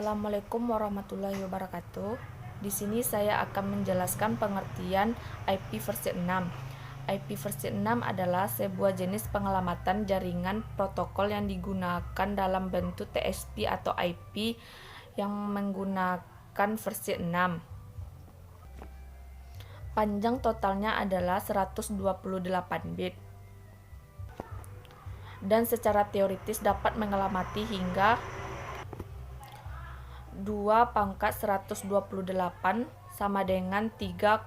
Assalamualaikum warahmatullahi wabarakatuh. Di sini saya akan menjelaskan pengertian IP versi 6. IP versi 6 adalah sebuah jenis pengelamatan jaringan protokol yang digunakan dalam bentuk TCP atau IP yang menggunakan versi 6. Panjang totalnya adalah 128 bit. Dan secara teoritis dapat mengelamati hingga 2⁻128 sama dengan 3,4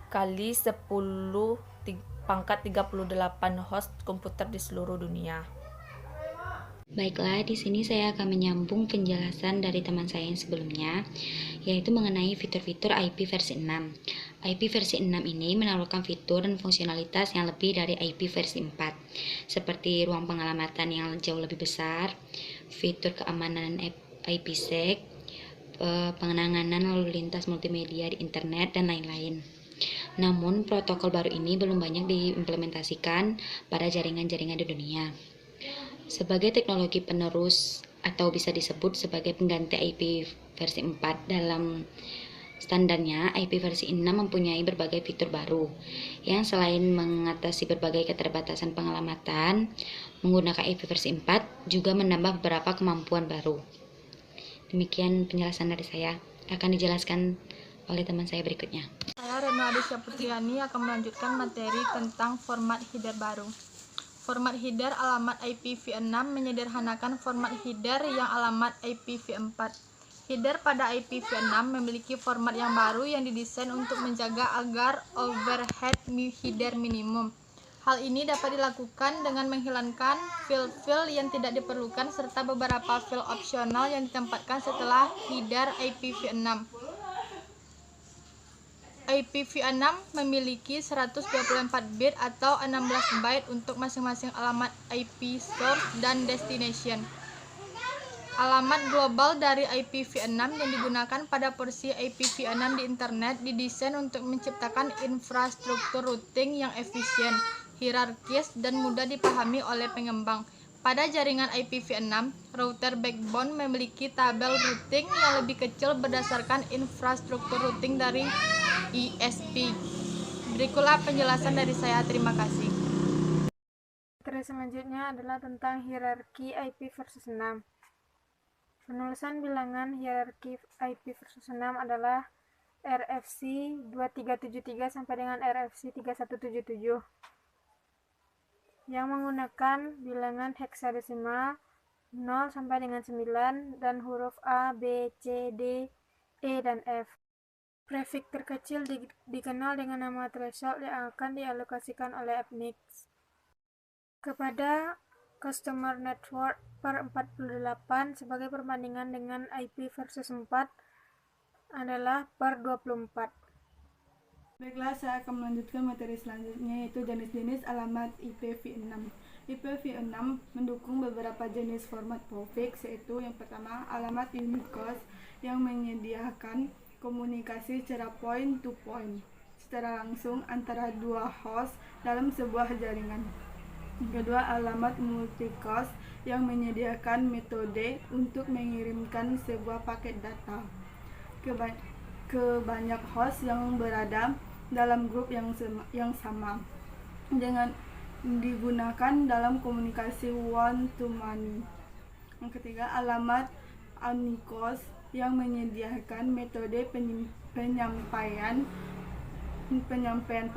kali 10⁻38 host komputer di seluruh dunia. Baiklah, di sini saya akan menyambung penjelasan dari teman saya yang sebelumnya, yaitu mengenai fitur-fitur IP versi 6. IP versi 6 ini menawarkan fitur dan fungsionalitas yang lebih dari IP versi 4, seperti ruang pengelamatan yang jauh lebih besar, fitur keamanan IPsec, pengenanganan lalu lintas multimedia di internet, dan lain-lain. Namun, protokol baru ini belum banyak diimplementasikan pada jaringan-jaringan di dunia. Sebagai teknologi penerus atau bisa disebut sebagai pengganti IP versi 4 dalam standarnya, IP versi 6 mempunyai berbagai fitur baru yang selain mengatasi berbagai keterbatasan pengelamatan menggunakan IP versi 4 juga menambah beberapa kemampuan baru. Demikian penjelasan dari saya. Akan dijelaskan oleh teman saya berikutnya. Saya Reno Adisya Putriani akan melanjutkan materi tentang format header baru. Format header alamat IPv6 menyederhanakan format header yang alamat IPv4. Header pada IPv6 memiliki format yang baru yang didesain untuk menjaga agar overhead header minimum. Hal ini dapat dilakukan dengan menghilangkan file-file yang tidak diperlukan serta beberapa file opsional yang ditempatkan setelah header IPv6. IPv6 memiliki 124 bit atau 16 byte untuk masing-masing alamat IP source dan destination. Alamat global dari IPv6 yang digunakan pada porsi IPv6 di internet didesain untuk menciptakan infrastruktur routing yang efisien, hierarkis, dan mudah dipahami oleh pengembang. Pada jaringan IPv6, router backbone memiliki tabel routing yang lebih kecil berdasarkan infrastruktur routing dari ISP. Berikutlah penjelasan dari saya. Terima kasih. Materi selanjutnya adalah tentang hierarki IP versus 6. Penulisan bilangan hierarki IP versus 6 adalah RFC 2373 sampai dengan RFC 3177 yang menggunakan bilangan heksadesimal 0 sampai dengan 9 dan huruf A, B, C, D, E, dan F. Prefix terkecil dikenal dengan nama threshold yang akan dialokasikan oleh Appnix. Kepada customer network per 48 sebagai perbandingan dengan IP versus 4 adalah per 24. Baiklah, saya akan melanjutkan materi selanjutnya, yaitu jenis-jenis alamat IPv6. IPv6 mendukung beberapa jenis format prefix, yaitu yang pertama alamat Unicode yang menyediakan komunikasi secara point to point secara langsung antara dua host dalam sebuah jaringan. Kedua, alamat multicast yang menyediakan metode untuk mengirimkan sebuah paket data ke banyak host yang berada dalam grup yang sama dengan digunakan dalam komunikasi one to many. Yang ketiga, alamat unicast yang menyediakan metode penyampaian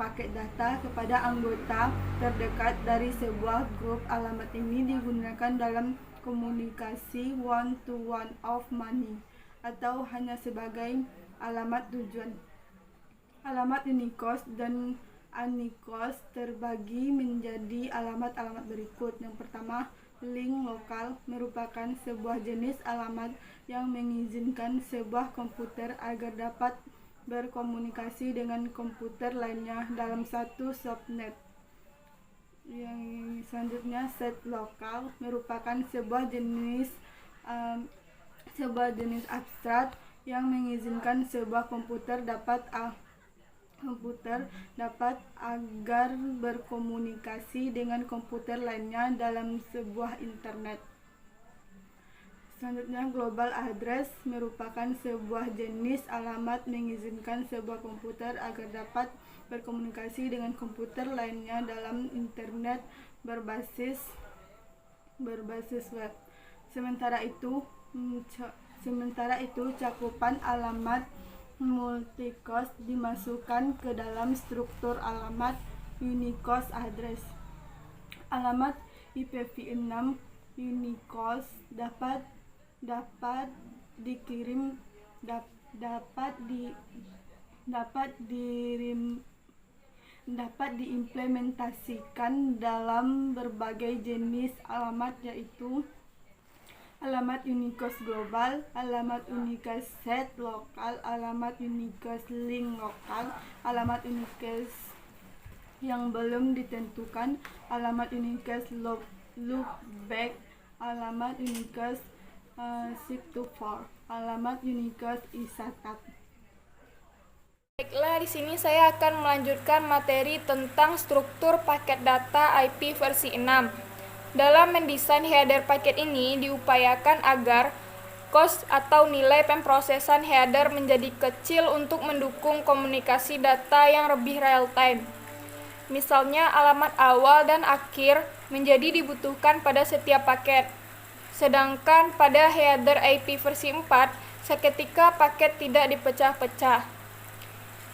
paket data kepada anggota terdekat dari sebuah grup. Alamat ini digunakan dalam komunikasi one to one of many atau hanya sebagai alamat tujuan. Alamat Unicast dan unicast terbagi menjadi alamat-alamat berikut. Yang pertama, link lokal merupakan sebuah jenis alamat yang mengizinkan sebuah komputer agar dapat berkomunikasi dengan komputer lainnya dalam satu subnet. Yang selanjutnya, set lokal merupakan sebuah jenis abstrak yang mengizinkan sebuah komputer dapat agar berkomunikasi dengan komputer lainnya dalam sebuah internet. Selanjutnya, global address merupakan sebuah jenis alamat mengizinkan sebuah komputer agar dapat berkomunikasi dengan komputer lainnya dalam internet berbasis web. Sementara itu, cakupan alamat multicast dimasukkan ke dalam struktur alamat unicast address. Alamat IPv6 unicast dapat diimplementasikan dalam berbagai jenis alamat, yaitu alamat unicast global, alamat unicast set lokal, alamat unicast link lokal, alamat unicast yang belum ditentukan, alamat unicast loopback, alamat unicast seek to for, alamat unicast isatat. Baiklah, di sini saya akan melanjutkan materi tentang struktur paket data IP versi 6. Dalam mendesain header paket ini diupayakan agar cost atau nilai pemrosesan header menjadi kecil untuk mendukung komunikasi data yang lebih real time. Misalnya alamat awal dan akhir menjadi dibutuhkan pada setiap paket. Sedangkan pada header IP versi 4, seketika paket tidak dipecah-pecah.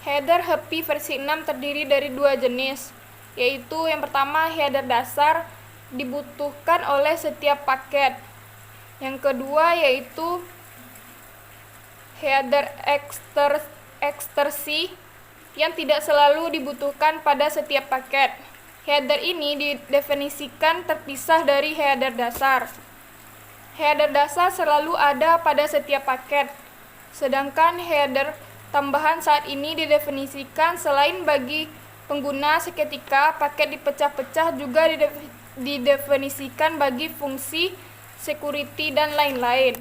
Header IP versi 6 terdiri dari dua jenis, yaitu yang pertama header dasar dibutuhkan oleh setiap paket. Yang kedua yaitu header ekstersi yang tidak selalu dibutuhkan pada setiap paket. Header ini didefinisikan terpisah dari header dasar. Header dasar selalu ada pada setiap paket, sedangkan header tambahan saat ini didefinisikan selain bagi pengguna seketika paket dipecah-pecah juga didefinisikan bagi fungsi security dan lain-lain.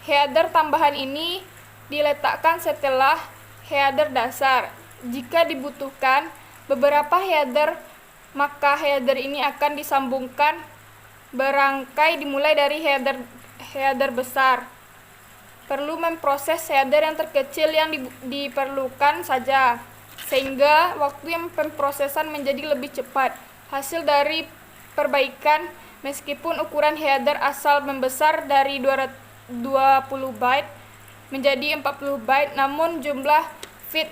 Header tambahan ini diletakkan setelah header dasar. Jika dibutuhkan beberapa header, maka header ini akan disambungkan berangkai dimulai dari header besar. Perlu memproses header yang terkecil yang diperlukan saja, sehingga waktu yang pemrosesan menjadi lebih cepat. Hasil dari perbaikan, meskipun ukuran header asal membesar dari 20 byte menjadi 40 byte, namun jumlah bit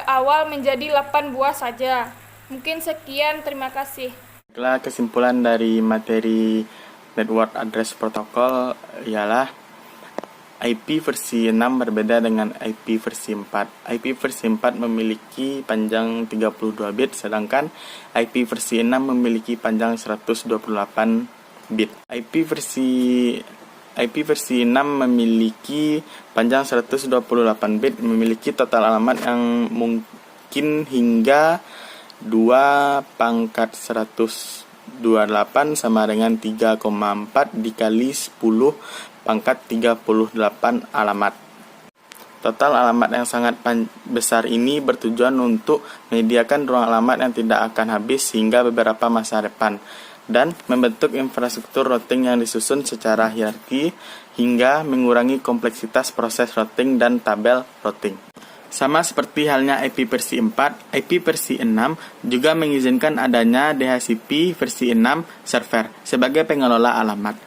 awal menjadi 8 buah saja. Mungkin sekian, terima kasih. Kesimpulan dari materi Network Address Protocol ialah IP versi 6 berbeda dengan IP versi 4. IP versi 4 memiliki panjang 32 bit, sedangkan IP versi 6 memiliki panjang 128 bit. IP versi 6 memiliki panjang 128 bit, memiliki total alamat yang mungkin hingga 2 pangkat 128 sama dengan 3,4 dikali 10 pangkat 38 alamat. Total alamat yang sangat besar ini bertujuan untuk menyediakan ruang alamat yang tidak akan habis hingga beberapa masa depan, dan membentuk infrastruktur routing yang disusun secara hierarki hingga mengurangi kompleksitas proses routing dan tabel routing. Sama seperti halnya IP versi 4, IP versi 6 juga mengizinkan adanya DHCP versi 6 server sebagai pengelola alamat.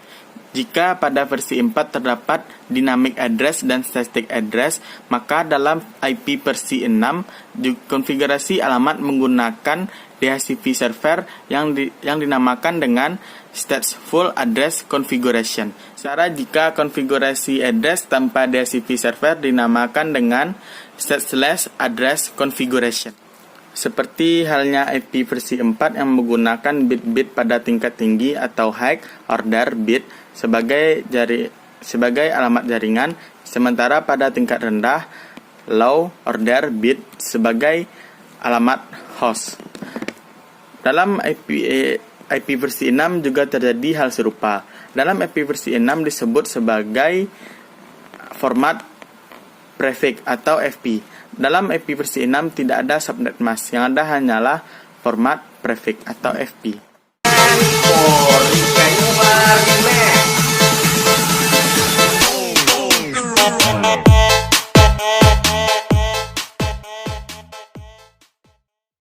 Jika pada versi 4 terdapat dynamic address dan static address, maka dalam IP versi 6 konfigurasi alamat menggunakan DHCP server yang dinamakan dengan stateful address configuration. Secara jika konfigurasi address tanpa DHCP server dinamakan dengan stateless address configuration. Seperti halnya IP versi 4 yang menggunakan bit-bit pada tingkat tinggi atau high order bit sebagai alamat jaringan, sementara pada tingkat rendah low order bit sebagai alamat host. Dalam IP versi 6 juga terjadi hal serupa. Dalam IP versi 6 disebut sebagai format prefix atau FP. Dalam IP versi 6 tidak ada subnet mask, yang ada hanyalah format prefix atau FP. argumen